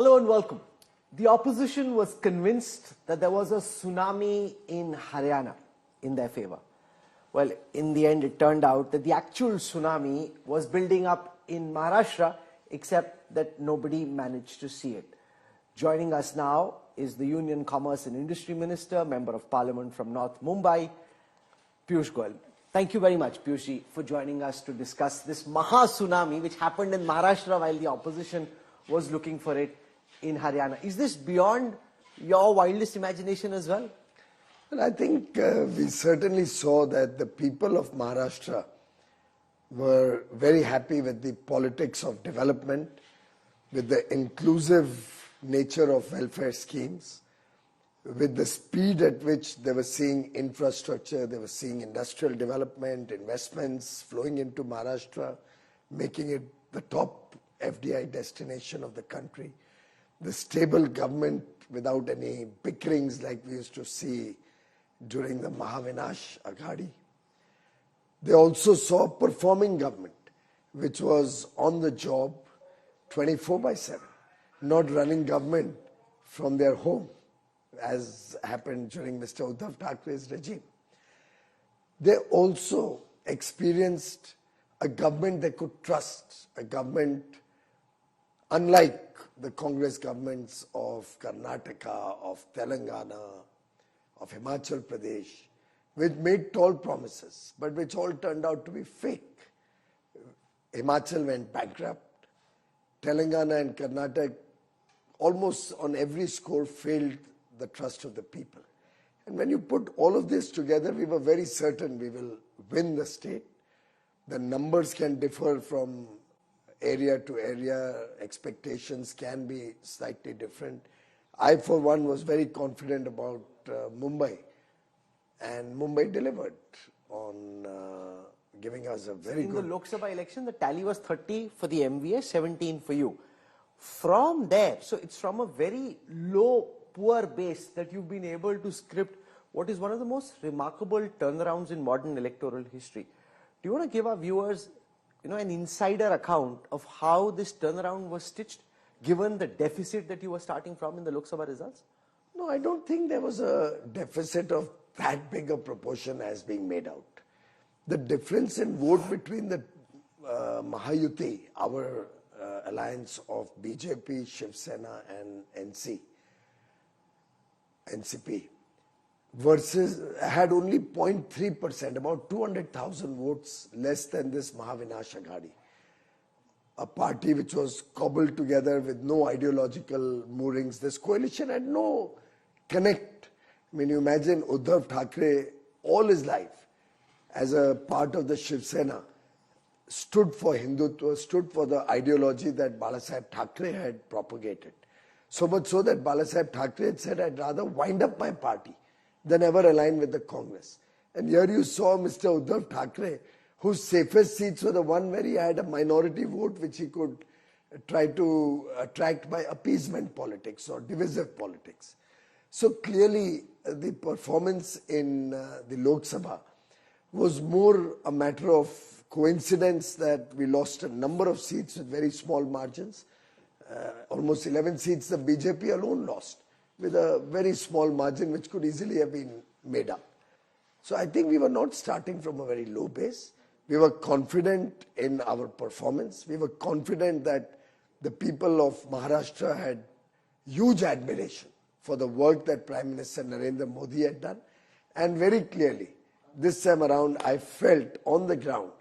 Hello and welcome. The opposition was convinced that there was a tsunami in Haryana in their favor. Well, in the end, it turned out that the actual tsunami was building up in Maharashtra, except that nobody managed to see it. Joining us now is the Union Commerce and Industry Minister, Member of Parliament from North Mumbai, Piyush Goyal. Thank you very much, Piyush, for joining us to discuss this Maha tsunami which happened in Maharashtra while the opposition was looking for it in Haryana. Is this beyond your wildest imagination as well? Well, I think we certainly saw that the people of Maharashtra were very happy with the politics of development, with the inclusive nature of welfare schemes, with the speed at which they were seeing infrastructure, they were seeing industrial development, investments flowing into Maharashtra, making it the top FDI destination of the country, the stable government without any bickerings like we used to see during the Mahavinash Aghadi. They also saw performing government, which was on the job 24/7, not running government from their home, as happened during Mr. Uddhav Thackeray's regime. They also experienced a government they could trust, a government unlike the Congress governments of Karnataka, of Telangana, of Himachal Pradesh, which made tall promises, but which all turned out to be fake. Himachal went bankrupt. Telangana and Karnataka almost on every score failed the trust of the people. And when you put all of this together, we were very certain we will win the state. The numbers can differ from area to area, expectations can be slightly different. I, for one, was very confident about Mumbai, and Mumbai delivered on giving us a very good... In the Lok Sabha election, the tally was 30 for the MVA, 17 for you. From there, so it's from a very low, poor base that you've been able to script what is one of the most remarkable turnarounds in modern electoral history. Do you want to give our viewers an insider account of how this turnaround was stitched, given the deficit that you were starting from in the Lok Sabha results? No, I don't think there was a deficit of that big a proportion as being made out. The difference in vote between the Mahayuti, our alliance of BJP, Shiv Sena and NCP, versus had only 0.3%, about 200,000 votes less than this Mahavinash Aghadi. A party which was cobbled together with no ideological moorings. This coalition had no connect. I mean, you imagine Uddhav Thackeray all his life as a part of the Shiv Sena stood for Hindutva, stood for the ideology that Balasaheb Thackeray had propagated. So much so that Balasaheb Thackeray had said, I'd rather wind up my party than ever align with the Congress. And here you saw Mr. Uddhav Thackeray, whose safest seats were the one where he had a minority vote which he could try to attract by appeasement politics or divisive politics. So clearly the performance in the Lok Sabha was more a matter of coincidence that we lost a number of seats with very small margins. Almost 11 seats the BJP alone lost, with a very small margin which could easily have been made up. So I think we were not starting from a very low base. We were confident in our performance. We were confident that the people of Maharashtra had huge admiration for the work that Prime Minister Narendra Modi had done. And very clearly, this time around, I felt on the ground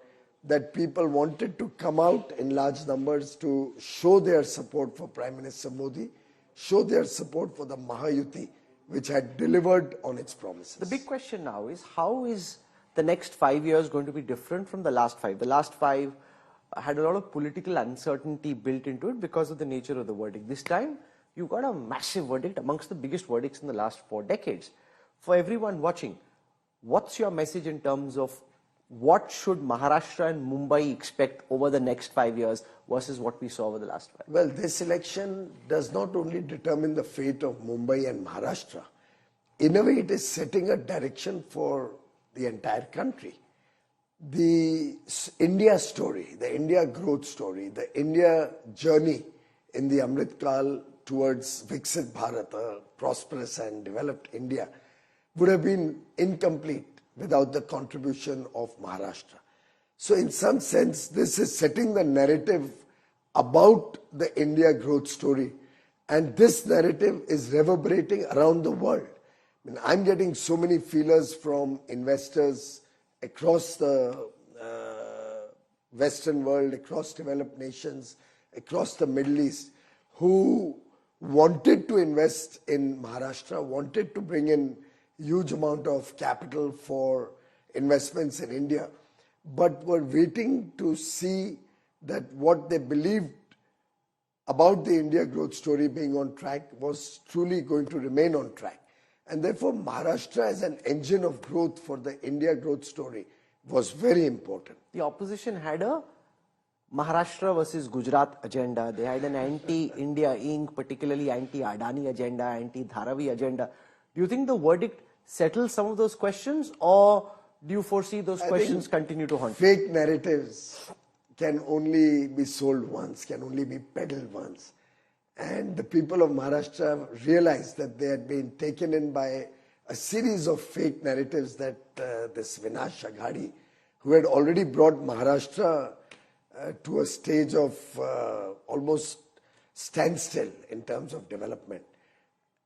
that people wanted to come out in large numbers to show their support for Prime Minister Modi, show their support for the Mahayuti, which had delivered on its promises. The big question now is, how is the next 5 years going to be different from the last 5? The last 5 had a lot of political uncertainty built into it because of the nature of the verdict. This time, you got a massive verdict, amongst the biggest verdicts in the last 4 decades. For everyone watching, what's your message in terms of what should Maharashtra and Mumbai expect over the next 5 years versus what we saw over the last 5? Well, this election does not only determine the fate of Mumbai and Maharashtra. In a way, it is setting a direction for the entire country. The India story, the India growth story, the India journey in the Amrit Kal towards Viksit Bharat, a prosperous and developed India, would have been incomplete without the contribution of Maharashtra. So in some sense, this is setting the narrative about the India growth story. And this narrative is reverberating around the world. I mean, I'm getting so many feelers from investors across the Western world, across developed nations, across the Middle East, who wanted to invest in Maharashtra, wanted to bring in huge amount of capital for investments in India, but were waiting to see that what they believed about the India growth story being on track was truly going to remain on track. And therefore, Maharashtra as an engine of growth for the India growth story was very important. The opposition had a Maharashtra versus Gujarat agenda. They had an anti-India Inc., particularly anti-Adani agenda, anti-Dharavi agenda. Do you think the verdict settles some of those questions, or do you foresee those questions continue to haunt you? Fake narratives can only be sold once, can only be peddled once. And the people of Maharashtra realized that they had been taken in by a series of fake narratives that this Vinash Aghadi, who had already brought Maharashtra to a stage of almost standstill in terms of development.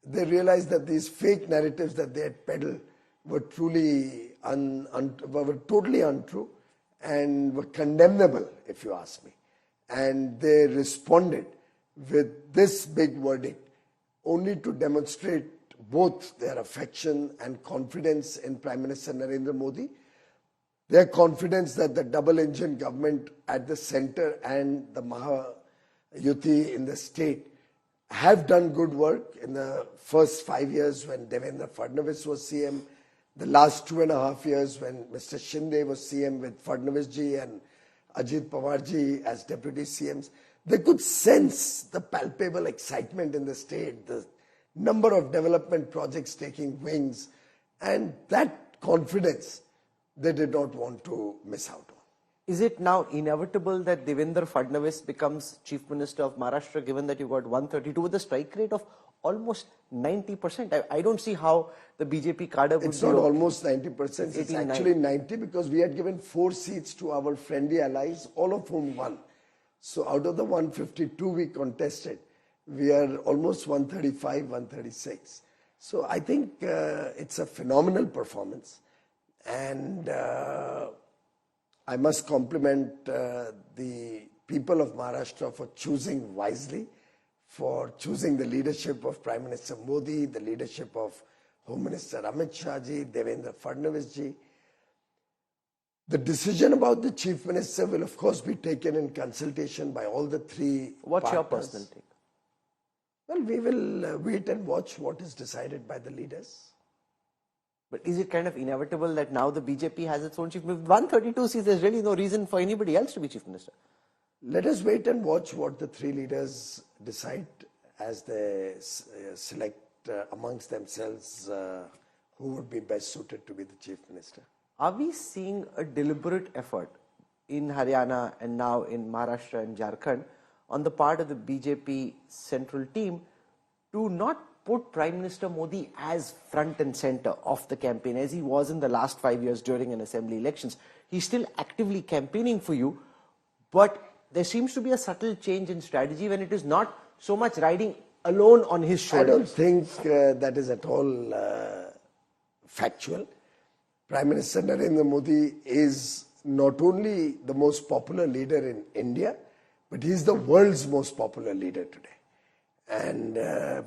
They realized that these fake narratives that they had peddled were truly were totally untrue and were condemnable, if you ask me. And they responded with this big verdict only to demonstrate both their affection and confidence in Prime Minister Narendra Modi, their confidence that the double-engine government at the center and the Mahayuti in the state have done good work in the first 5 years when Devendra Fadnavis was CM, the last 2.5 years when Mr. Shinde was CM with Fadnavis ji and Ajit Pawar ji as deputy CMs. They could sense the palpable excitement in the state, the number of development projects taking wings, and that confidence they did not want to miss out on. Is it now inevitable that Devendra Fadnavis becomes Chief Minister of Maharashtra, given that you got 132 with a strike rate of almost 90%? I don't see how the BJP cadre would It's not almost 90%, it's actually 90, because we had given 4 seats to our friendly allies, all of whom won. So out of the 152 we contested, we are almost 135, 136. So I think it's a phenomenal performance. And I must compliment the people of Maharashtra for choosing wisely, for choosing the leadership of Prime Minister Modi, the leadership of Home Minister Amit Shah ji, Devendra Fadnavis ji. The decision about the Chief Minister will of course be taken in consultation by all the 3 What's partners. your personal take? Well, we will wait and watch what is decided by the leaders. But is it kind of inevitable that now the BJP has its own chief minister? 132 seats, there's really no reason for anybody else to be chief minister. Let us wait and watch what the 3 leaders decide as they select amongst themselves who would be best suited to be the chief minister. Are we seeing a deliberate effort in Haryana and now in Maharashtra and Jharkhand on the part of the BJP central team to not put Prime Minister Modi as front and center of the campaign as he was in the last 5 years during an assembly elections? He's still actively campaigning for you, but there seems to be a subtle change in strategy when it is not so much riding alone on his shoulders. I don't think that is at all factual. Prime Minister Narendra Modi is not only the most popular leader in India, but he is the world's most popular leader today. And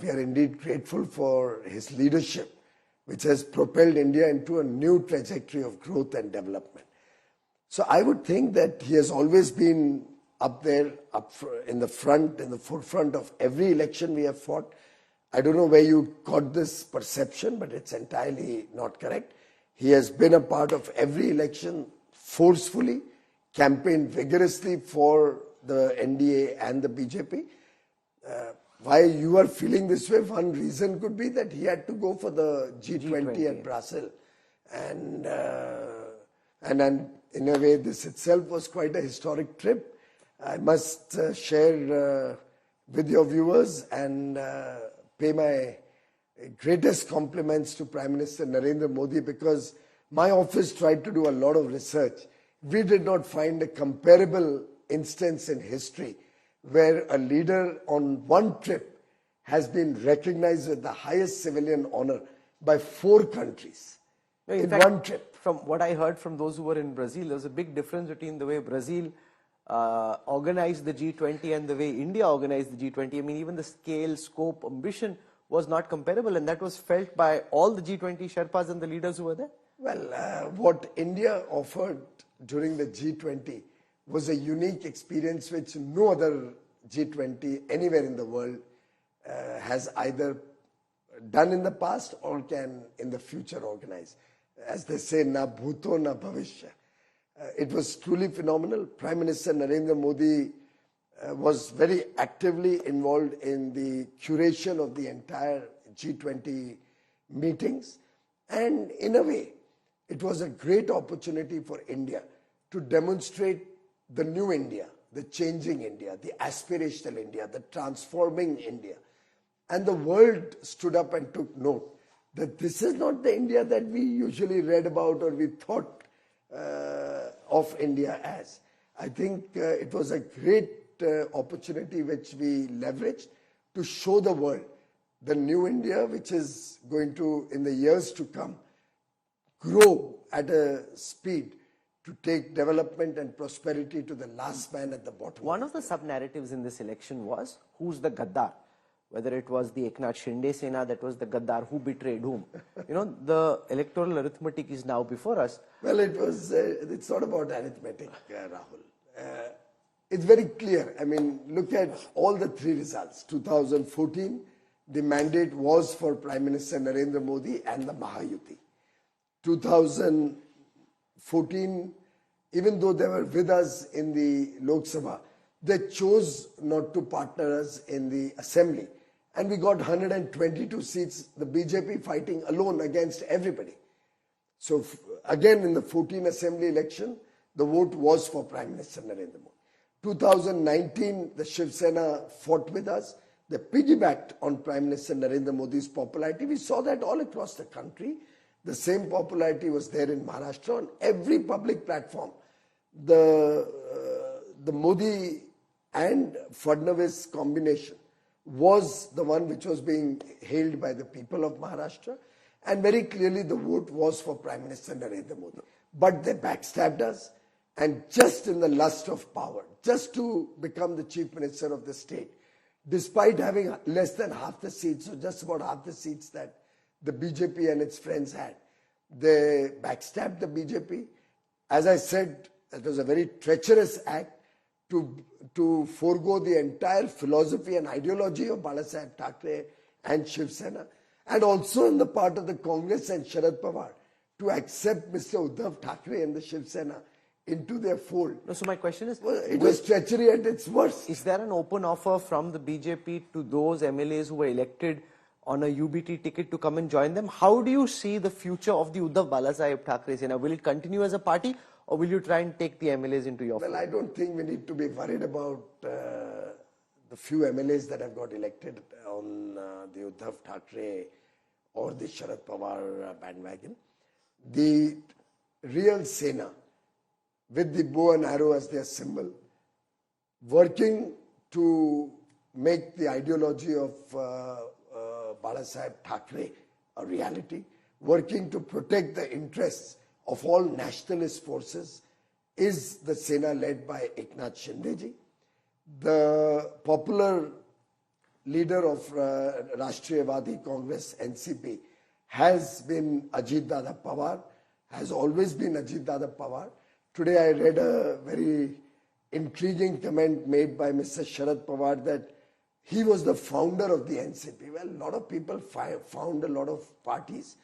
we are indeed grateful for his leadership, which has propelled India into a new trajectory of growth and development. So I would think that he has always been up there, in the forefront of every election we have fought. I don't know where you got this perception, but it's entirely not correct. He has been a part of every election forcefully, campaigned vigorously for the NDA and the BJP. Why you are feeling this way, one reason could be that he had to go for the G20 at Brussels. And in a way, this itself was quite a historic trip. I must share with your viewers and pay my greatest compliments to Prime Minister Narendra Modi, because my office tried to do a lot of research. We did not find a comparable instance in history where a leader on one trip has been recognized with the highest civilian honor by 4 countries in fact, one trip. From what I heard from those who were in Brazil, there was a big difference between the way Brazil organized the G20 and the way India organized the G20. I mean, even the scale, scope, ambition was not comparable, and that was felt by all the G20 Sherpas and the leaders who were there. Well, what India offered during the G20 was a unique experience which no other G20 anywhere in the world has either done in the past or can in the future organize. As they say, na bhuto na bhavishya. It was truly phenomenal. Prime Minister Narendra Modi was very actively involved in the curation of the entire G20 meetings. And in a way, it was a great opportunity for India to demonstrate the new India, the changing India, the aspirational India, the transforming India. And the world stood up and took note that this is not the India that we usually read about or we thought of India as. I think it was a great opportunity which we leveraged to show the world the new India, which is going to, in the years to come, grow at a speed to take development and prosperity to the last man at the bottom. One of the sub-narratives in this election was, who's the Gaddar? Whether it was the Eknath Shinde Sena that was the Gaddar, who betrayed whom. You know, the electoral arithmetic is now before us. Well, it's not about arithmetic, Rahul. It's very clear. I mean, look at all the 3 results. 2014, the mandate was for Prime Minister Narendra Modi and the Mahayuti. 2014, even though they were with us in the Lok Sabha, they chose not to partner us in the assembly. And we got 122 seats, the BJP fighting alone against everybody. So again, in the 14 assembly election, the vote was for Prime Minister Narendra Modi. 2019, the Shiv Sena fought with us. They piggybacked on Prime Minister Narendra Modi's popularity. We saw that all across the country. The same popularity was there in Maharashtra. On every public platform, the Modi and Fadnavis combination was the one which was being hailed by the people of Maharashtra. And very clearly the vote was for Prime Minister Narendra Modi. But they backstabbed us, and just in the lust of power, just to become the Chief Minister of the state, despite having less than half the seats, or just about half the seats that the BJP and its friends had, they backstabbed the BJP. As I said, it was a very treacherous act to forego the entire philosophy and ideology of Balasaheb Thackeray and Shiv Sena, and also on the part of the Congress and Sharad Pawar to accept Mr. Uddhav Thackeray and the Shiv Sena into their fold. No, so my question is, it was treachery at its worst. Is there an open offer from the BJP to those MLAs who were elected on a UBT ticket to come and join them? How do you see the future of the Uddhav Balasaheb Thackeray Sena? Will it continue as a party, or will you try and take the MLAs into your fold? Well, I don't think we need to be worried about the few MLAs that have got elected on the Uddhav Thackeray or the Sharad Pawar bandwagon. The real Sena, with the bow and arrow as their symbol, working to make the ideology of Balasaheb Thackeray a reality, working to protect the interests of all nationalist forces, is the Sena led by Eknath Shindeji. The popular leader of Rashtriyavadi Congress, NCP, has been Ajit Dada Pawar, has always been Ajit Dada Pawar. Today I read a very intriguing comment made by Mr. Sharad Pawar that he was the founder of the NCP. Well, a lot of people found a lot of parties,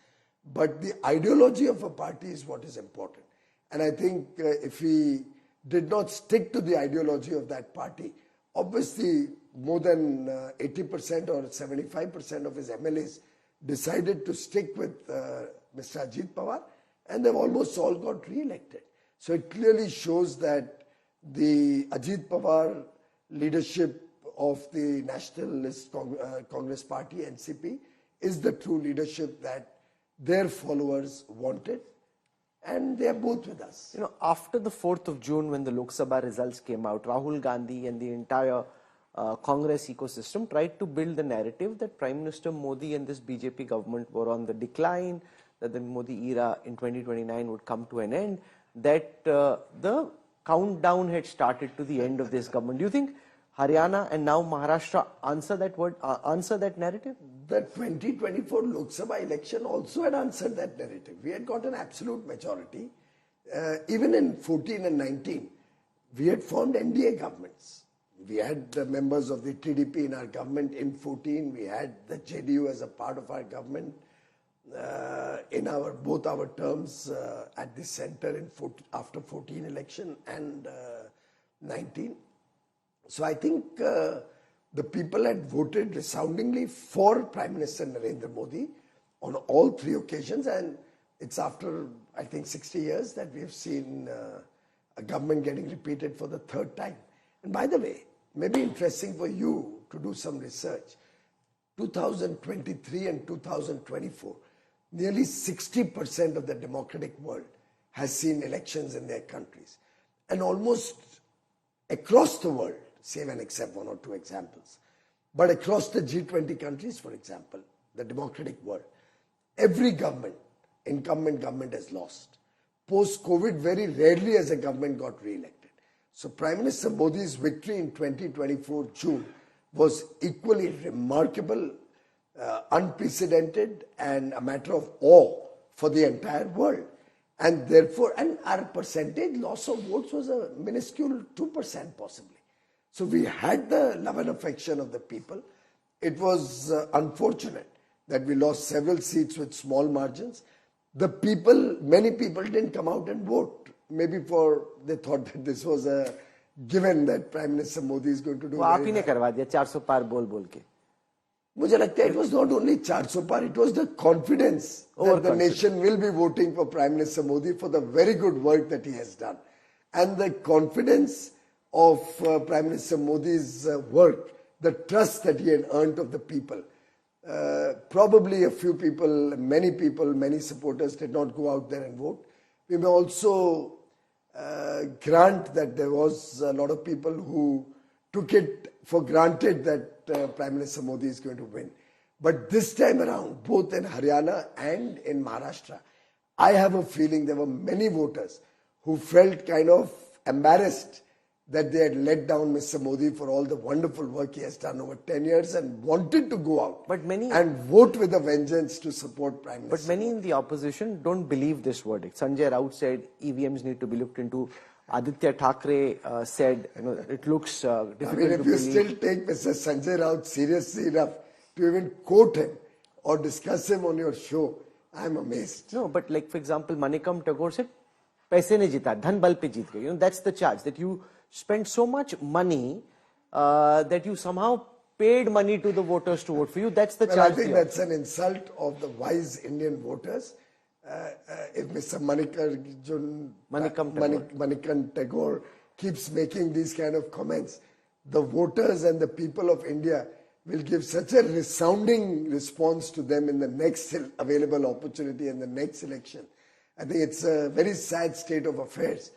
but the ideology of a party is what is important. And I think if he did not stick to the ideology of that party, obviously more than 80% or 75% of his MLAs decided to stick with Mr. Ajit Pawar, and they've almost all got re-elected. So it clearly shows that the Ajit Pawar leadership of the Nationalist Congress Party, NCP, is the true leadership that their followers wanted, and they are both with us. After the 4th of June, when the Lok Sabha results came out, Rahul Gandhi and the entire Congress ecosystem tried to build the narrative that Prime Minister Modi and this BJP government were on the decline, that the Modi era in 2029 would come to an end, that the countdown had started to the end of this government. Do you think Haryana and now Maharashtra answer that narrative? The 2024 Lok Sabha election also had answered that narrative. We had got an absolute majority. Even in 14 and 19, we had formed NDA governments. We had the members of the TDP in our government in 14. We had the JDU as a part of our government in both our terms at the center after 14 election and 19. So I think the people had voted resoundingly for Prime Minister Narendra Modi on all three occasions, and it's after, I think, 60 years that we have seen a government getting repeated for the third time. And by the way, maybe interesting for you to do some research. 2023 and 2024, nearly 60% of the democratic world has seen elections in their countries. And almost across the world, save and except one or two examples, but across the G20 countries, for example, the democratic world, every government, incumbent government, has lost. Post-COVID, very rarely has a government got re-elected. So Prime Minister Modi's victory in 2024 June was equally remarkable, unprecedented, and a matter of awe for the entire world. And therefore, and our percentage loss of votes was a minuscule 2% possibly. So we had the love and affection of the people. It was unfortunate that we lost several seats with small margins. Many people didn't come out and vote. Maybe they thought that this was a given that Prime Minister Modi is going to do. वो आप ही ने करवा दिया 400 पार बोल के. मुझे लगता है it was not only 400 par, it was the confidence that the nation will be voting for Prime Minister Modi for the very good work that he has done. And the confidence of Prime Minister Modi's work, the trust that he had earned of the people. Probably a few people, many supporters did not go out there and vote. We may also grant that there was a lot of people who took it for granted that Prime Minister Modi is going to win. But this time around, both in Haryana and in Maharashtra, I have a feeling there were many voters who felt kind of embarrassed that they had let down Mr. Modi for all the wonderful work he has done over 10 years and wanted to go out and vote with a vengeance to support Prime Minister. But many in the opposition don't believe this verdict. Sanjay Raut said EVMs need to be looked into. Aditya Thackeray said, it looks difficult to believe. If you still take Mr. Sanjay Raut seriously enough to even quote him or discuss him on your show, I'm amazed. No, but like for example, Manikam Tagore said, पैसे ने जीता, धन बल पे जीत गए. That's the charge, that you spent so much money that you somehow paid money to the voters to vote for you. That's the charge. I think that's an insult of the wise Indian voters. If Mr. Manikam Tagore keeps making these kind of comments, the voters and the people of India will give such a resounding response to them in the next available opportunity in the next election. I think it's a very sad state of affairs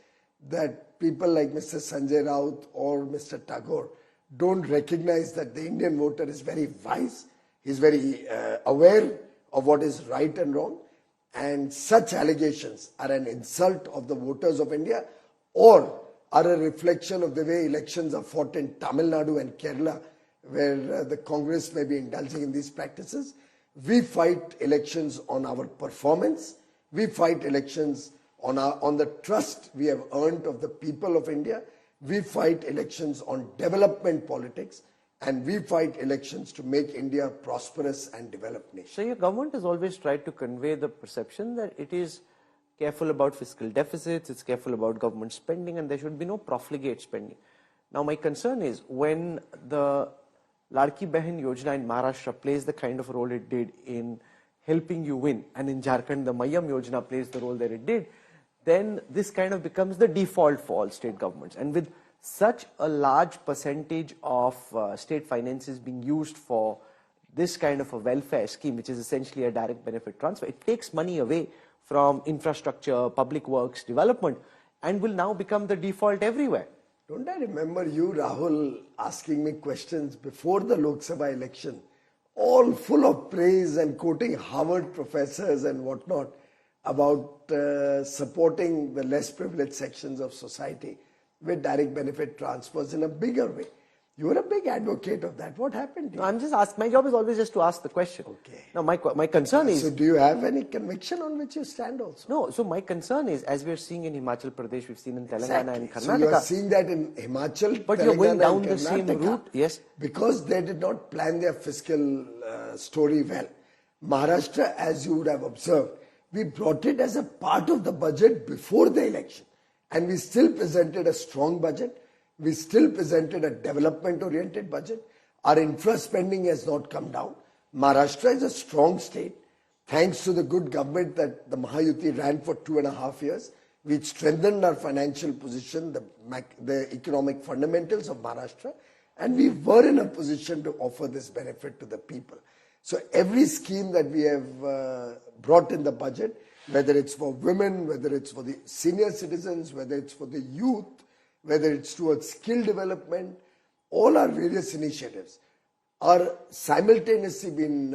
that people like Mr. Sanjay Raut or Mr. Tagore don't recognize that the Indian voter is very wise, he's very aware of what is right and wrong, and such allegations are an insult of the voters of India or are a reflection of the way elections are fought in Tamil Nadu and Kerala, where the Congress may be indulging in these practices. We fight elections on our performance. We fight elections on the trust we have earned of the people of India. We fight elections on development politics, and we fight elections to make India a prosperous and developed nation. So your government has always tried to convey the perception that it is careful about fiscal deficits, it's careful about government spending, and there should be no profligate spending. Now my concern is when the Ladki Behan Yojana in Maharashtra plays the kind of role it did in helping you win, and in Jharkhand the Mayam Yojana plays the role that it did, then this kind of becomes the default for all state governments. And with such a large percentage of state finances being used for this kind of a welfare scheme, which is essentially a direct benefit transfer, it takes money away from infrastructure, public works, development, and will now become the default everywhere. Don't I remember you, Rahul, asking me questions before the Lok Sabha election, all full of praise and quoting Harvard professors and whatnot about supporting the less privileged sections of society with direct benefit transfers in a bigger way. You were a big advocate of that. What happened to you? No, I'm just asking. My job is always just to ask the question. Okay. Now, my concern is... So do you have any conviction on which you stand also? No, so my concern is, as we're seeing in Himachal Pradesh, we've seen in Telangana and Karnataka. So you are seeing that in Himachal, but Telangana, you're going down and the same Karnataka, route, yes. Because they did not plan their fiscal story well. Maharashtra, as you would have observed, we brought it as a part of the budget before the election. And we still presented a strong budget. We still presented a development-oriented budget. Our infra spending has not come down. Maharashtra is a strong state. Thanks to the good government that the Mahayuti ran for 2.5 years, we strengthened our financial position, the economic fundamentals of Maharashtra, and we were in a position to offer this benefit to the people. So every scheme that we have brought in the budget, whether it's for women, whether it's for the senior citizens, whether it's for the youth, whether it's towards skill development, all our various initiatives are simultaneously being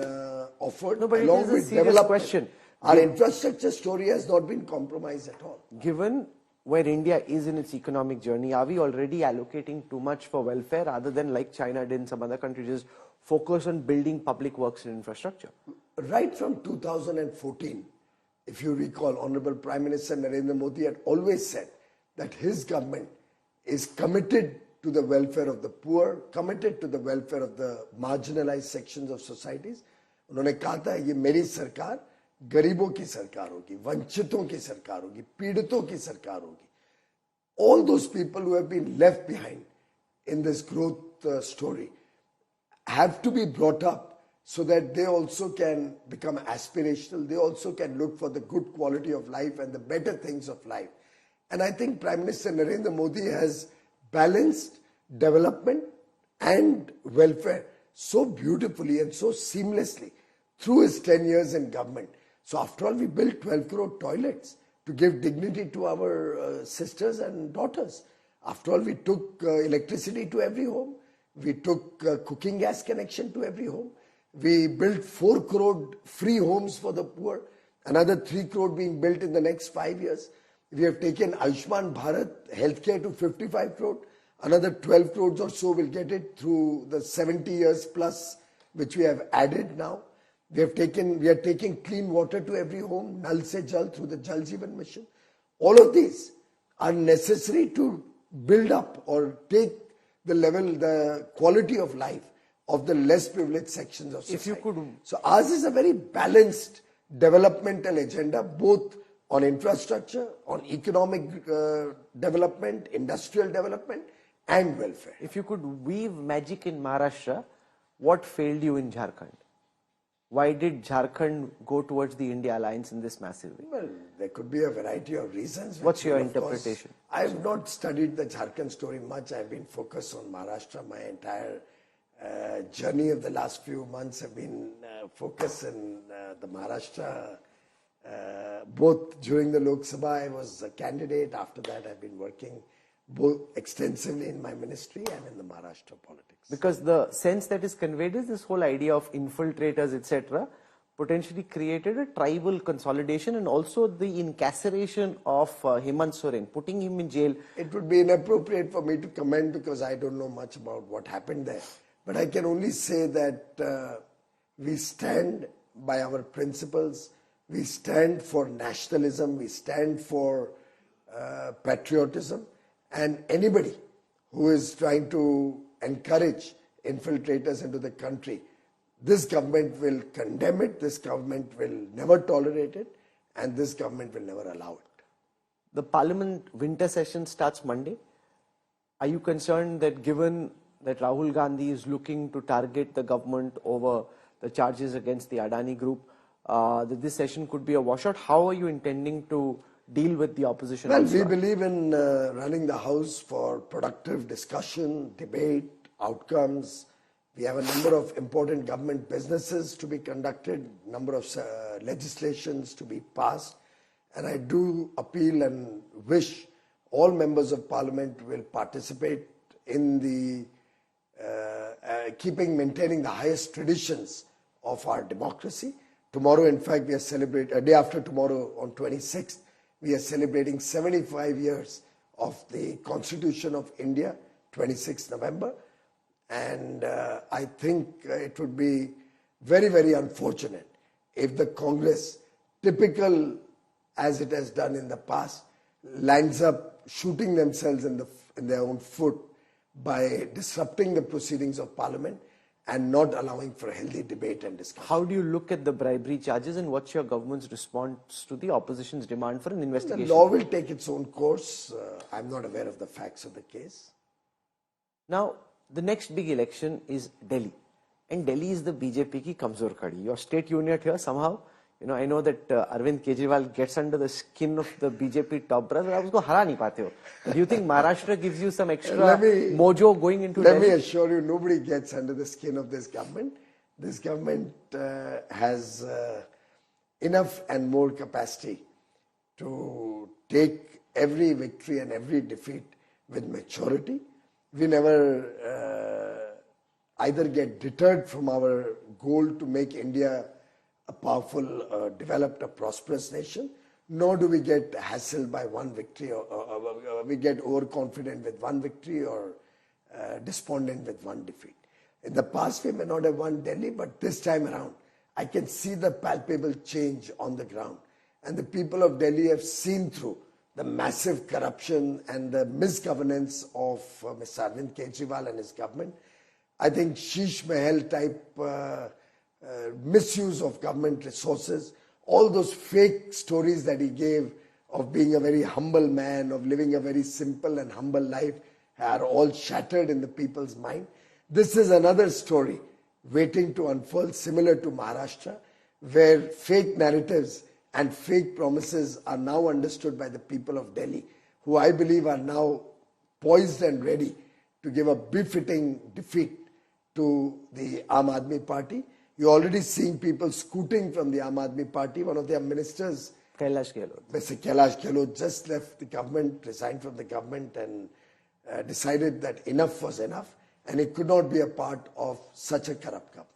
offered along with development. Question. Our infrastructure story has not been compromised at all. Given where India is in its economic journey, are we already allocating too much for welfare rather than, like China did in some other countries, just focus on building public works and infrastructure? Right from 2014, if you recall, Honorable Prime Minister Narendra Modi had always said that his government is committed to the welfare of the poor, committed to the welfare of the marginalized sections of societies. उन्होंने कहा था ये मेरी सरकार गरीबों की सरकार होगी, वंचितों की सरकार होगी, पीड़ितों की सरकार होगी. All those people who have been left behind in this growth story have to be brought up so that they also can become aspirational, they also can look for the good quality of life and the better things of life. And I think Prime Minister Narendra Modi has balanced development and welfare so beautifully and so seamlessly through his 10 years in government. So after all, we built 12 crore toilets to give dignity to our sisters and daughters. After all, we took electricity to every home. We took cooking gas connection to every home. We built 4 crore free homes for the poor, another 3 crore being built in the next 5 years. We have taken Ayushman Bharat healthcare to 55 crore. Another 12 crores or so will get it through the 70 years plus which we have added now. We are taking clean water to every home, Nal Se Jal through the Jal Jeevan mission. All of these are necessary to build up or take the level, the quality of life of the less privileged sections of society. So ours is a very balanced developmental agenda, both on infrastructure, on economic development, industrial development, and welfare. If you could weave magic in Maharashtra, what failed you in Jharkhand? Why did Jharkhand go towards the India alliance in this massive way? Well, there could be a variety of reasons. What's your interpretation? I have not studied the Jharkhand story much. I've been focused on Maharashtra. My entire journey of the last few months have been focused in the Maharashtra. Both during the Lok Sabha, I was a candidate. After that, I've been working both extensively in my ministry and in the Maharashtra politics. Because the sense that is conveyed is this whole idea of infiltrators, etc., potentially created a tribal consolidation and also the incarceration of Hemant Soren, putting him in jail. It would be inappropriate for me to comment because I don't know much about what happened there. But I can only say that we stand by our principles. We stand for nationalism, we stand for patriotism, and anybody who is trying to encourage infiltrators into the country, this government will condemn it, this government will never tolerate it, and this government will never allow it. The Parliament winter session starts Monday. Are you concerned that given that Rahul Gandhi is looking to target the government over the charges against the Adani group, that this session could be a washout? How are you intending to deal with the opposition? Well, also? we believe in running the House for productive discussion, debate, outcomes. We have a number of important government businesses to be conducted, number of legislations to be passed. And I do appeal and wish all members of parliament will participate in the maintaining the highest traditions of our democracy. Tomorrow, in fact, we are celebrating, a day after tomorrow on 26th, we are celebrating 75 years of the Constitution of India, 26th November. And I think it would be very, very unfortunate if the Congress, typical as it has done in the past, lands up shooting themselves in their own foot by disrupting the proceedings of Parliament and not allowing for a healthy debate and discussion. How do you look at the bribery charges, and what's your government's response to the opposition's demand for an investigation? The law will take its own course. I'm not aware of the facts of the case. Now, the next big election is Delhi. And Delhi is the BJP ki kamzor kadi. Your state unit here somehow, I know that Arvind Kejriwal gets under the skin of the BJP top brass, but you can't hara him. Do you think Maharashtra gives you some extra mojo going into Delhi? Let me assure you, nobody gets under the skin of this government. This government has enough and more capacity to take every victory and every defeat with maturity. We never either get deterred from our goal to make India a powerful, developed, a prosperous nation, nor do we get hassled by one victory, or we get overconfident with one victory or despondent with one defeat. In the past, we may not have won Delhi, but this time around, I can see the palpable change on the ground. And the people of Delhi have seen through the massive corruption and the misgovernance of Mr. Arvind Kejriwal and his government. I think Sheesh Mahal type misuse of government resources, all those fake stories that he gave of being a very humble man, of living a very simple and humble life, are all shattered in the people's mind. This is another story waiting to unfold, similar to Maharashtra, where fake narratives and fake promises are now understood by the people of Delhi, who I believe are now poised and ready to give a befitting defeat to the Aam Aadmi Party. You're already seeing people scooting from the Aam Aadmi Party. One of their ministers, Kailash Gehlot. Mr. Kailash Gehlot, just left the government, resigned from the government, and decided that enough was enough, and he could not be a part of such a corrupt government.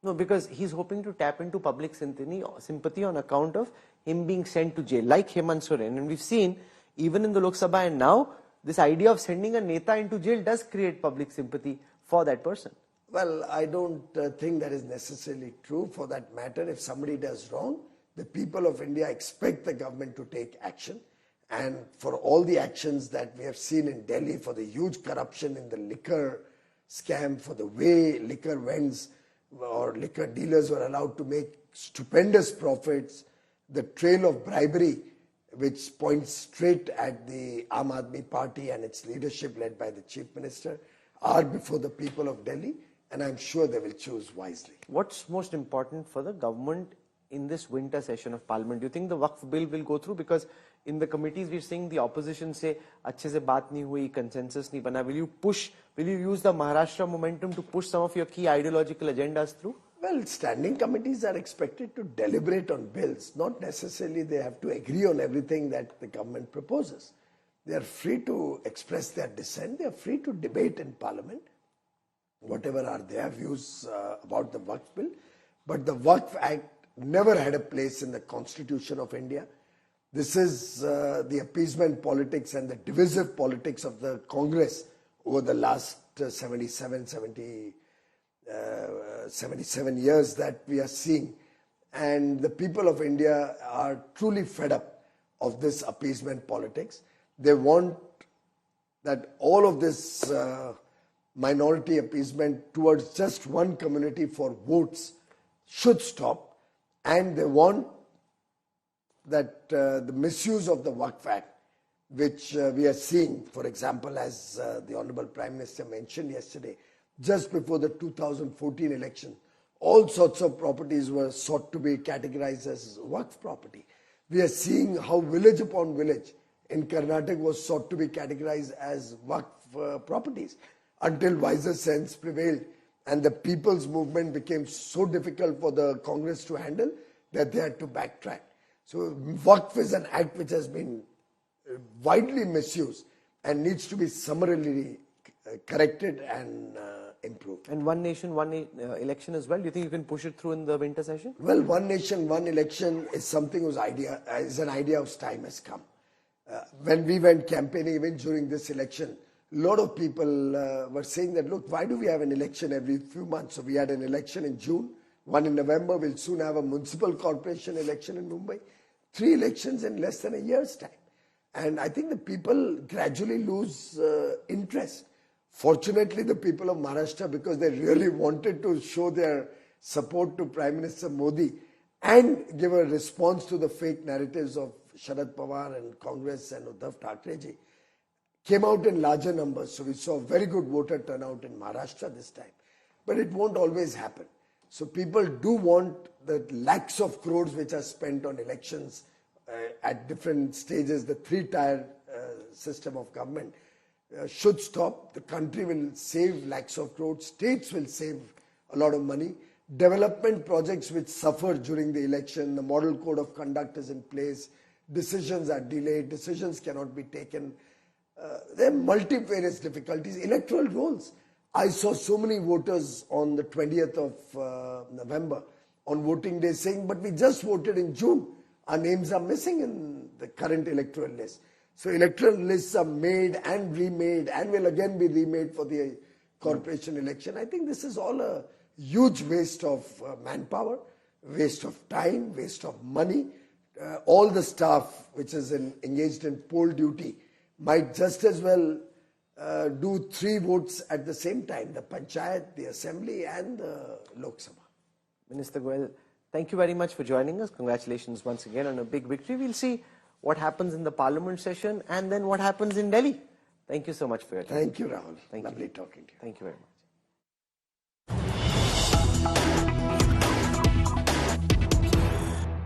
No, because he's hoping to tap into public sympathy on account of him being sent to jail, like Hemant Soren. And we've seen, even in the Lok Sabha and now, this idea of sending a Neta into jail does create public sympathy for that person. Well, I don't think that is necessarily true. For that matter, if somebody does wrong, the people of India expect the government to take action. And for all the actions that we have seen in Delhi, for the huge corruption in the liquor scam, for the way liquor vends or liquor dealers were allowed to make stupendous profits, the trail of bribery, which points straight at the Aam Aadmi Party and its leadership led by the Chief Minister, are before the people of Delhi, and I'm sure they will choose wisely. What's most important for the government in this winter session of Parliament? Do you think the Waqf bill will go through? Because in the committees we're seeing the opposition say, "Achhe se baat nahi hui, consensus nahi bana." Will you use the Maharashtra momentum to push some of your key ideological agendas through? Well, standing committees are expected to deliberate on bills. Not necessarily they have to agree on everything that the government proposes. They are free to express their dissent. They are free to debate in Parliament, whatever are their views about the Waqf bill. But the Waqf Act never had a place in the Constitution of India. This is the appeasement politics and the divisive politics of the Congress over the last 77 years that we are seeing. And the people of India are truly fed up of this appeasement politics. They want that all of this minority appeasement towards just one community for votes should stop, and they want that the misuse of the Waqf Act, which we are seeing, for example, as the Honorable Prime Minister mentioned yesterday, just before the 2014 election, all sorts of properties were sought to be categorized as Waqf property. We are seeing how village upon village in Karnataka was sought to be categorized as Waqf properties until wiser sense prevailed and the people's movement became so difficult for the Congress to handle that they had to backtrack. So Waqf is an act which has been widely misused and needs to be summarily corrected and improved. And one nation, one election as well. Do you think you can push it through in the winter session? Well, one nation, one election is something whose idea is an idea whose time has come. When we went campaigning, even during this election, a lot of people were saying that, look, why do we have an election every few months? So we had an election in June, one in November. We'll soon have a municipal corporation election in Mumbai. 3 elections in less than a year's time. And I think the people gradually lose interest. Fortunately, the people of Maharashtra, because they really wanted to show their support to Prime Minister Modi and give a response to the fake narratives of Sharad Pawar and Congress and Uddhav Thackerji, came out in larger numbers. So we saw very good voter turnout in Maharashtra this time. But it won't always happen. So people do want the lakhs of crores which are spent on elections at different stages, the 3-tier system of government should stop. The country will save lakhs of crores. States will save a lot of money. Development projects which suffer during the election, the model code of conduct is in place, decisions are delayed, decisions cannot be taken. There are multifarious difficulties. Electoral rolls. I saw so many voters on the 20th of November on voting day saying, but we just voted in June. Our names are missing in the current electoral list. So electoral lists are made and remade and will again be remade for the corporation election. I think this is all a huge waste of manpower, waste of time, waste of money. All the staff which is engaged in poll duty might just as well do 3 votes at the same time, the Panchayat, the Assembly and the Lok Sabha. Minister Goyal, thank you very much for joining us. Congratulations once again on a big victory. We'll see what happens in the Parliament session and then what happens in Delhi. Thank you so much for your time. Thank you, Rahul. Thank Lovely you. talking to you. Thank you very much.